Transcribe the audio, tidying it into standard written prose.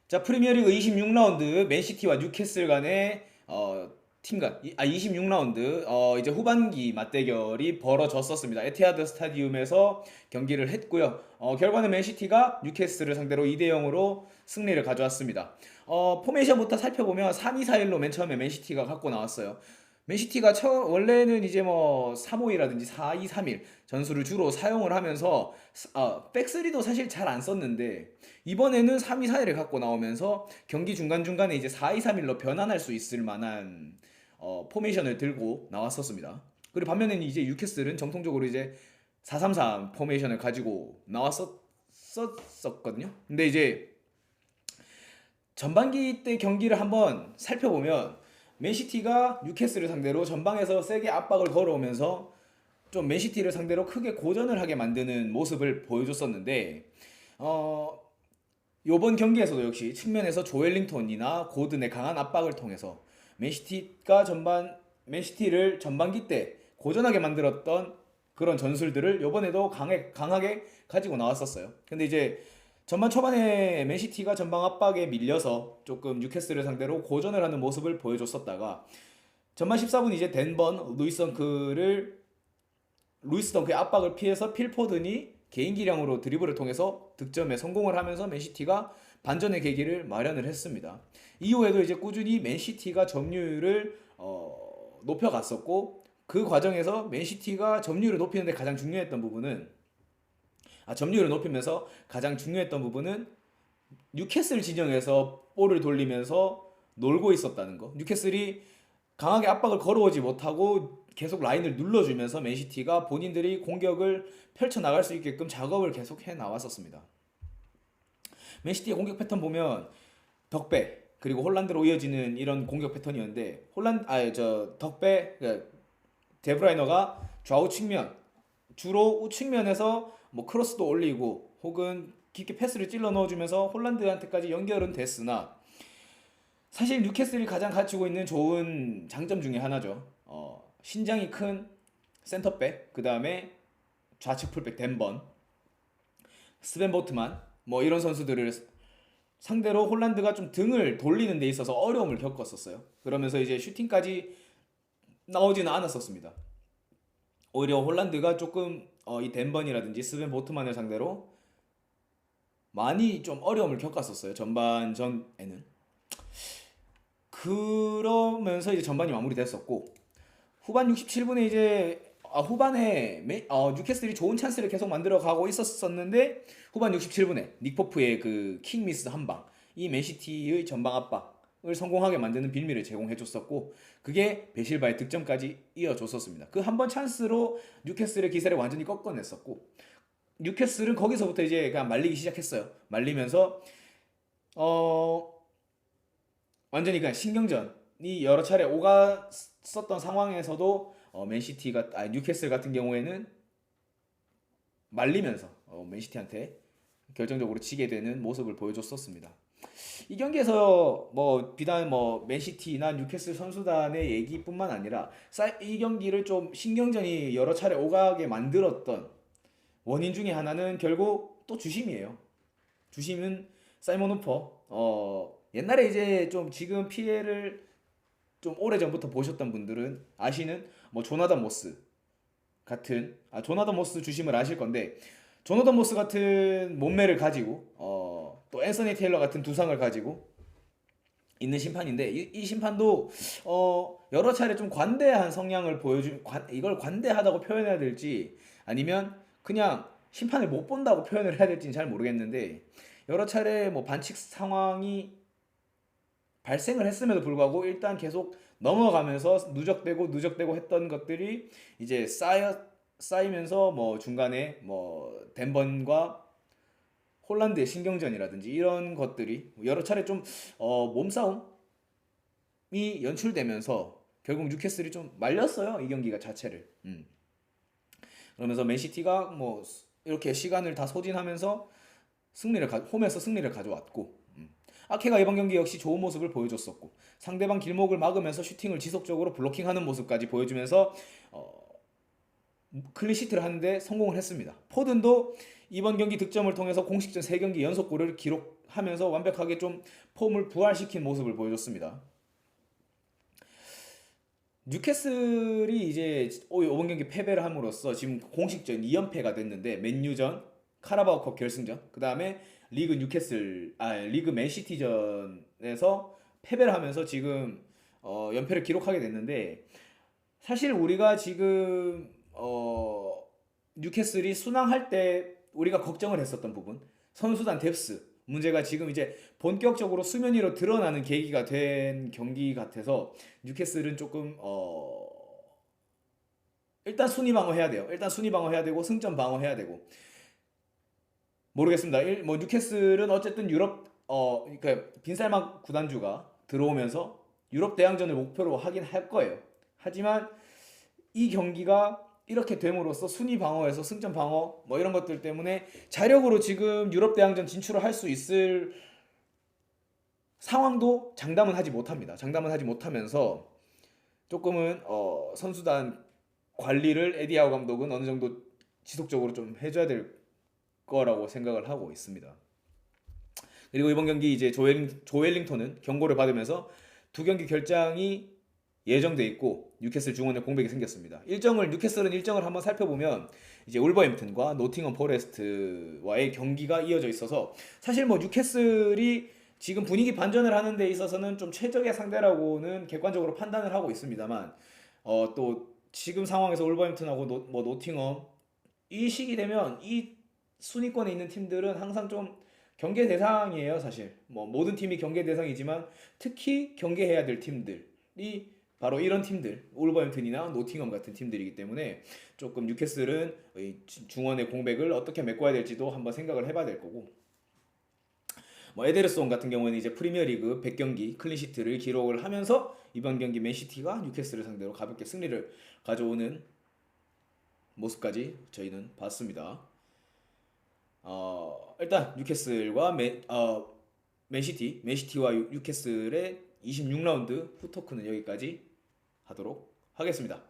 자, 프리미어리그 26라운드 맨시티와 뉴캐슬 간의 팀 간 26라운드 이제 후반기 맞대결이 벌어졌었습니다. 에티하드 스타디움에서 경기를 했고요. 결과는 맨시티가 뉴캐슬을 상대로 2대 0으로 승리를 가져왔습니다. 포메이션부터 살펴보면 3-2-4-1로 맨 처음에 맨시티가 갖고 나왔어요. 맨시티가 원래는 이제 뭐 3-5-2라든지 4-2-3-1 전술을 주로 사용을 하면서 백스리도 사실 잘 안 썼는데 이번에는 3-2-4-1을 갖고 나오면서 경기 중간중간에 이제 4-2-3-1로 변환할 수 있을 만한 포메이션을 들고 나왔었습니다. 그리고 반면에 이제 뉴캐슬은 정통적으로 이제 4-3-3 포메이션을 가지고 나왔었거든요. 근데 이제 전반기 때 경기를 한번 살펴보면 맨시티가 뉴캐슬을 상대로 전방에서 세게 압박을 걸어오면서 좀 맨시티를 상대로 크게 고전을 하게 만드는 모습을 보여줬었는데 어, 요번 경기에서도 역시 측면에서 조엘링턴이나 고든의 강한 압박을 통해서 맨시티를 전반기 때 고전하게 만들었던 그런 전술들을 요번에도 강하게 가지고 나왔었어요. 근데 이제 전반 초반에 맨시티가 전방 압박에 밀려서 조금 뉴캐슬을 상대로 고전을 하는 모습을 보여줬었다가 전반 14분 이제 루이스 덩크의 압박을 피해서 필포든이 개인 기량으로 드리블을 통해서 득점에 성공을 하면서 맨시티가 반전의 계기를 마련을 했습니다. 이후에도 이제 꾸준히 맨시티가 점유율을 높여갔었고 그 과정에서 맨시티가 점유율을 높이는데 가장 중요했던 부분은 점유율을 높이면서 가장 중요했던 부분은 뉴캐슬 진영에서 볼을 돌리면서 놀고 있었다는 거. 뉴캐슬이 강하게 압박을 걸어오지 못하고 계속 라인을 눌러주면서 맨시티가 본인들이 공격을 펼쳐나갈 수 있게끔 작업을 계속 해 나왔었습니다. 맨시티의 공격 패턴 보면 덕배 그리고 홀란드로 이어지는 이런 공격 패턴이었는데 덕배 데브라이너가 좌우 측면 주로 우측면에서 뭐 크로스도 올리고 혹은 깊게 패스를 찔러 넣어주면서 홀란드한테까지 연결은 됐으나 사실 뉴캐슬이 가장 갖추고 있는 좋은 장점 중에 하나죠. 신장이 큰 센터백, 그 다음에 좌측 풀백 덴번, 스벤 보트만 뭐 이런 선수들을 상대로 홀란드가 좀 등을 돌리는 데 있어서 어려움을 겪었었어요. 그러면서 이제 슈팅까지 나오지는 않았었습니다. 오히려 홀란드가 조금 이 덴번이라든지 스벤 보트만을 상대로 많이 좀 어려움을 겪었었어요. 전반전에는. 그러면서 이제 전반이 마무리됐었고 후반 67분에 이제 후반에 뉴캐슬이 좋은 찬스를 계속 만들어 가고 있었었는데 후반 67분에 닉포프의 그 킹미스 한 방, 이 맨시티의 전방 압박을 성공하게 만드는 빌미를 제공해 줬었고 그게 베실바의 득점까지 이어줬었습니다. 그 한 번 찬스로 뉴캐슬의 기세를 완전히 꺾어냈었고 뉴캐슬은 거기서부터 이제 그냥 말리기 시작했어요. 말리면서 어 완전히 그냥 신경전이 여러 차례 오갔었던 상황에서도 뉴캐슬 같은 경우에는 말리면서 맨시티한테 결정적으로 지게 되는 모습을 보여줬었습니다. 이 경기에서 뭐 비단 뭐 맨시티나 뉴캐슬 선수단의 얘기뿐만 아니라 이 경기를 좀 신경전이 여러 차례 오가게 만들었던 원인 중에 하나는 결국 또 주심이에요. 주심은 사이먼 후퍼. 옛날에 이제 좀 지금 피해를 좀 오래전부터 보셨던 분들은 아시는 뭐 조나단 모스 주심을 아실 건데 조나단 모스 같은 몸매를 가지고 또 앤서니 테일러 같은 두상을 가지고 있는 심판인데 이 심판도 여러 차례 좀 관대한 성향을 이걸 관대하다고 표현해야 될지 아니면 그냥 심판을 못 본다고 표현을 해야 될지는 잘 모르겠는데 여러 차례 뭐 반칙 상황이 발생을 했음에도 불구하고 일단 계속 넘어가면서 누적되고 했던 것들이 이제 쌓이면서 뭐 중간에 뭐 덴번과 홀란드의 신경전이라든지 이런 것들이 여러 차례 좀 몸싸움이 연출되면서 결국 뉴캐슬이 좀 말렸어요. 이 경기가 자체를. 그러면서 맨시티가 뭐 이렇게 시간을 다 소진하면서 홈에서 승리를 가져왔고 아케가 이번 경기 역시 좋은 모습을 보여줬었고 상대방 길목을 막으면서 슈팅을 지속적으로 블로킹하는 모습까지 보여주면서 클린시트를 하는데 성공을 했습니다. 포든도 이번 경기 득점을 통해서 공식전 3경기 연속골을 기록하면서 하면서 완벽하게 좀 폼을 부활시킨 모습을 보여줬습니다. 뉴캐슬이 이제 이번 경기 패배를 함으로써 지금 공식전 2연패가 됐는데 맨유전, 카라바오컵 결승전, 그 다음에 리그 맨시티전에서 패배를 하면서 지금 연패를 기록하게 됐는데 사실 우리가 지금 뉴캐슬이 순항할 때 우리가 걱정을 했었던 부분 선수단 뎁스 문제가 지금 이제 본격적으로 수면 위로 드러나는 계기가 된 경기 같아서 뉴캐슬은 조금 일단 순위 방어해야 돼요. 일단 순위 방어해야 되고 승점 방어해야 되고 모르겠습니다. 뭐 뉴캐슬은 어쨌든 유럽 그러니까 빈살만 구단주가 들어오면서 유럽 대항전을 목표로 하긴 할 거예요. 하지만 이 경기가 이렇게 됨으로써 순위 방어에서 승점 방어 뭐 이런 것들 때문에 자력으로 지금 유럽 대항전 진출을 할 수 있을 상황도 장담은 하지 못합니다. 장담은 하지 못하면서 조금은 선수단 관리를 에디하우 감독은 어느 정도 지속적으로 좀 해줘야 될 거라고 생각을 하고 있습니다. 그리고 이번 경기 이제 조엘링턴은 경고를 받으면서 두 경기 결장이 예정돼 있고 뉴캐슬 중원에 공백이 생겼습니다. 뉴캐슬은 일정을 한번 살펴보면 이제 울버햄튼과 노팅엄 포레스트와의 경기가 이어져 있어서 사실 뭐 뉴캐슬이 지금 분위기 반전을 하는 데 있어서는 좀 최적의 상대라고는 객관적으로 판단을 하고 있습니다만 또 지금 상황에서 울버햄튼하고 뭐 노팅엄 이 시기 되면 이 순위권에 있는 팀들은 항상 좀 경계 대상이에요, 사실. 뭐 모든 팀이 경계 대상이지만 특히 경계해야 될 팀들이 바로 이런 팀들, 울버햄튼이나 노팅엄 같은 팀들이기 때문에 조금 뉴캐슬은 중원의 공백을 어떻게 메꿔야 될지도 한번 생각을 해봐야 될 거고. 뭐 에데르송 같은 경우는 이제 프리미어리그 100경기 클린시트를 기록을 하면서 이번 경기 맨시티가 뉴캐슬을 상대로 가볍게 승리를 가져오는 모습까지 저희는 봤습니다. 일단 뉴캐슬과 맨시티와 뉴캐슬의 26라운드 후토크는 여기까지 하도록 하겠습니다.